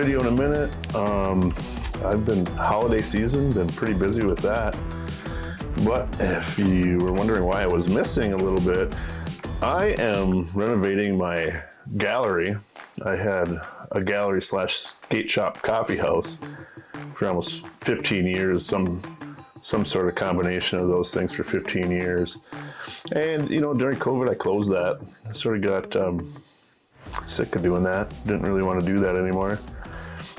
video in a minute. I've been holiday season, been pretty busy with that. But if you were wondering why I was missing a little bit, I am renovating my gallery. I had a gallery slash skate shop coffee house for almost 15 years, some sort of combination of those things for 15 years. And during COVID, I closed that. I sort of got sick of doing that. Didn't really want to do that anymore.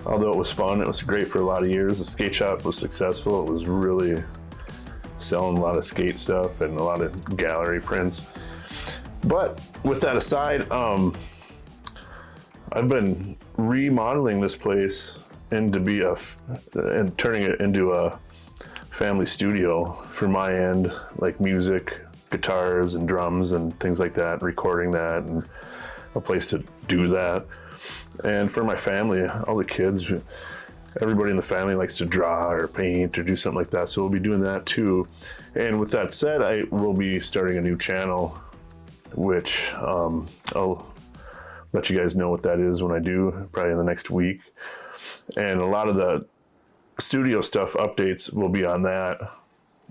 Although it was fun, it was great for a lot of years. The skate shop was successful. It was really selling a lot of skate stuff and a lot of gallery prints. But with that aside, I've been remodeling this place and turning it into a family studio for my end, like music, guitars and drums and things like that, recording that, and a place to do that. And for my family, all the kids, everybody in the family likes to draw or paint or do something like that, so we'll be doing that too. And with that said, I will be starting a new channel, which I'll let you guys know what that is when I do, probably in the next week. And a lot of the studio stuff updates will be on that,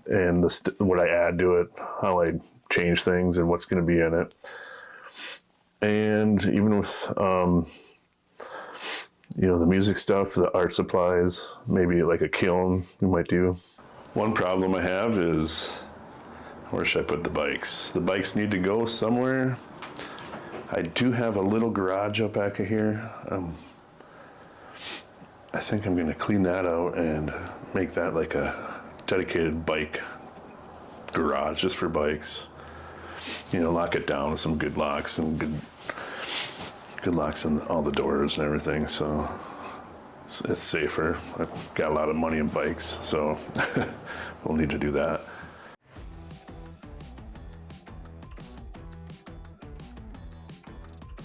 and what I add to it, how I change things, and what's going to be in it. And even with the music stuff, the art supplies, maybe like a kiln we might do. One problem I have is, where should I put the bikes? The bikes need to go somewhere. I do have a little garage up back of here. I think I'm gonna clean that out and make that like a dedicated bike garage just for bikes. Lock it down with some good locks and good locks on all the doors and everything, so it's safer. I've got a lot of money in bikes, so we'll need to do that.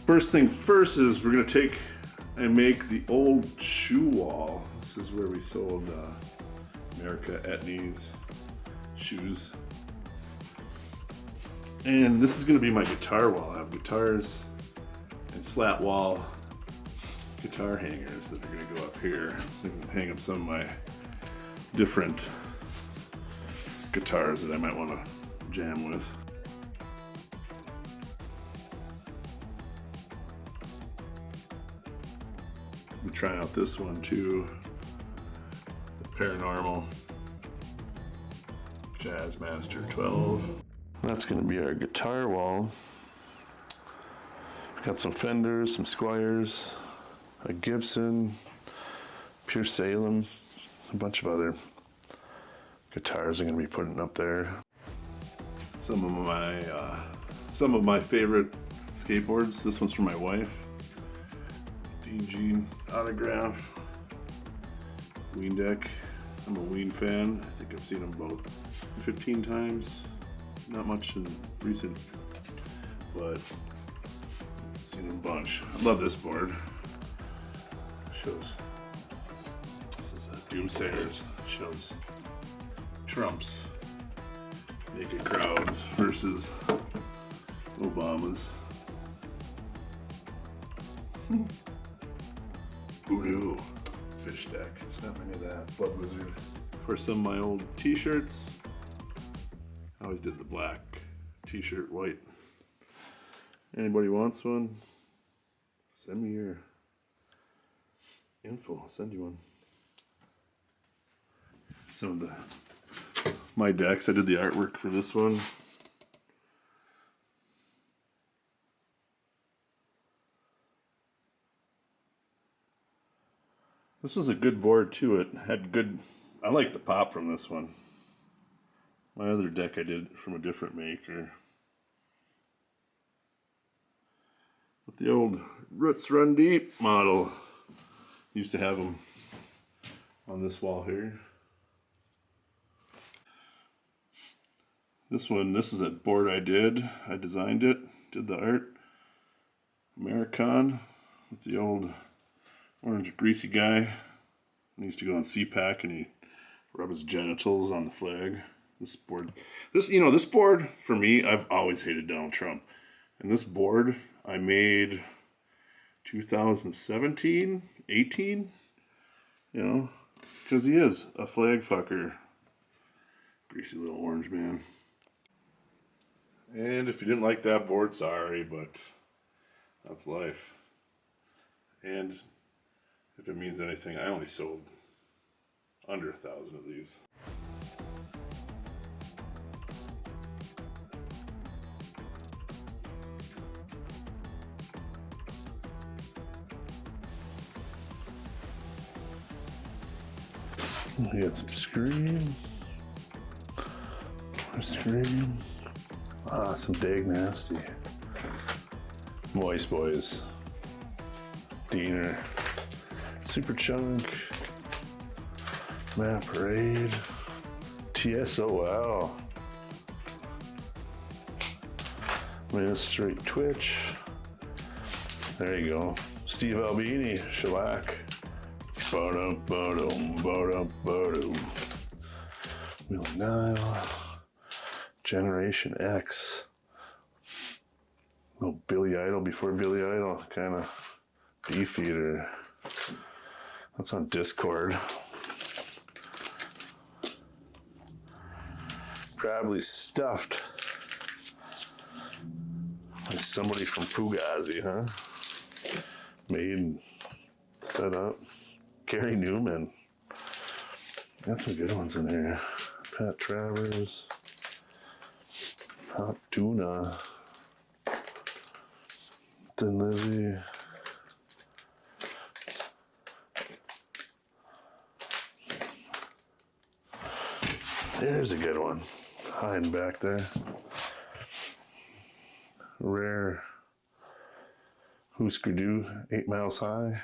First thing first is we're gonna take and make the old shoe wall. This is where we sold America Etnies shoes. And this is gonna be my guitar wall. I have guitars and slat wall guitar hangers that are gonna go up here. I'm gonna hang up some of my different guitars that I might wanna jam with. I'm trying out this one too, the Paranormal Jazzmaster 12. That's going to be our guitar wall. We've got some Fenders, some Squiers, a Gibson, Pure Salem, a bunch of other guitars I'm going to be putting up there. Some of my favorite skateboards. This one's from my wife. Dean Jean autograph. Ween deck. I'm a Ween fan. I think I've seen them about 15 times. Not much in recent, but I've seen them a bunch. I love this board. This is Doomsayers. Shows Trump's naked crowds versus Obama's. Voodoo fish deck. It's not many of that. Blood Wizard. Of course, some of my old t-shirts. I always did the black t-shirt, white. Anybody wants one? Send me your info. I'll send you one. Some of my decks. I did the artwork for this one. This was a good board too. It had good, I like the pop from this one. My other deck I did from a different maker. With the old Roots Run Deep model. Used to have them on this wall here. This one, this is a board I did. I designed it, did the art. American with the old orange greasy guy. He used to go on CPAC and he rub his genitals on the flag. This board for me, I've always hated Donald Trump. And this board I made 2017, 18, you know, because he is a flag fucker. Greasy little orange man. And if you didn't like that board, sorry, but that's life. And if it means anything, I only sold under 1,000 of these. We got some Scream. More Scream. Ah, some Dag Nasty. Moist Boys. Diener. Super Chunk. Map Parade. TSOL. Straight Twitch. There you go. Steve Albini. Shellac. Ba-dum, ba-dum, ba-dum, ba-dum. Willie Nile. Generation X. Little Billy Idol before Billy Idol. Kind of beef eater. That's on Discord. Probably stuffed like somebody from Fugazi, huh? Made, set up. Gary Newman. Got some good ones in here. Pat Travers. Hot Tuna. Thin Lizzy. There's a good one. Hiding back there. Rare Husker Du, 8 Miles High.